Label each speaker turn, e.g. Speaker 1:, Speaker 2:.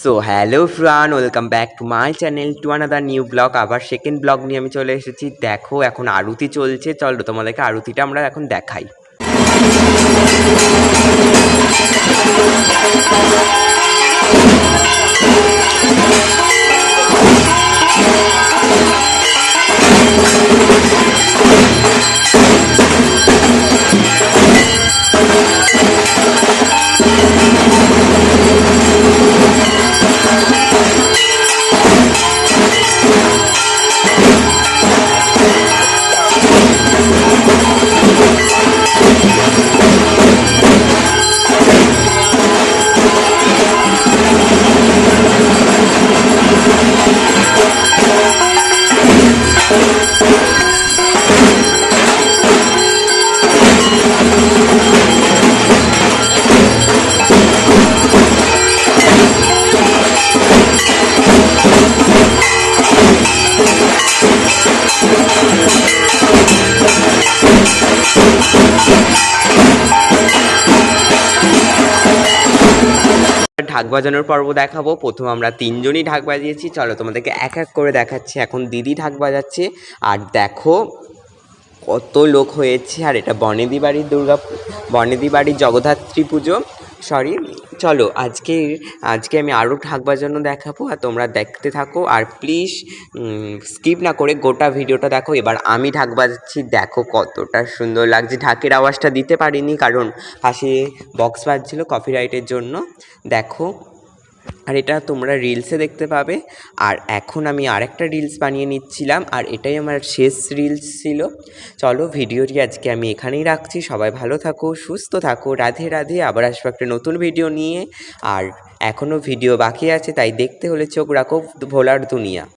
Speaker 1: So hello Fran, welcome back to my channel to another new blog. আবার second blog নিয়ে আমি চলে এসেছি। দেখো এখন আরতি চলছে, চলো তোমাদেরকে আরতিটা আমরা এখন দেখাই। ঢাক বাজানোর পর্ব দেখাবো। প্রথম আমরা তিনজনই ঢাক বাজিয়েছি, চলো তোমাদেরকে এক এক করে দেখাচ্ছি। এখন দিদি ঢাক বাজাচ্ছে, আর দেখো কত লোক হয়েছে। আর এটা বনেদি বাড়ির বনেদি বাড়ির জগদ্ধাত্রী পুজো, সরি। চলো আজকে আমি আরও ঢাক বাজানো দেখাবো, আর তোমরা দেখতে থাকো। আর প্লিজ স্কিপ না করে গোটা ভিডিওটা দেখো। এবার আমি ঢাক বাজাচ্ছি, দেখো কতটা সুন্দর লাগছে। ঢাকের আওয়াজটা দিতে পারিনি কারণ পাশে বক্স বাজছিল কপিরাইটের জন্য, দেখো। আর এটা তোমরা রিলসে দেখতে পাবে। আর এখন আমি আরেকটা রিলস বানিয়ে নিচ্ছিলাম, আর এটাই আমার শেষ রিলস ছিল। চলো ভিডিওটি আজকে আমি এখানেই রাখছি। সবাই ভালো থাকো, সুস্থ থাকো, রাধে রাধে। আবার আসবো একটা নতুন ভিডিও নিয়ে। আর এখনও ভিডিও বাকি আছে, তাই দেখতে হলে চোখ রাখো ভোলার দুনিয়া।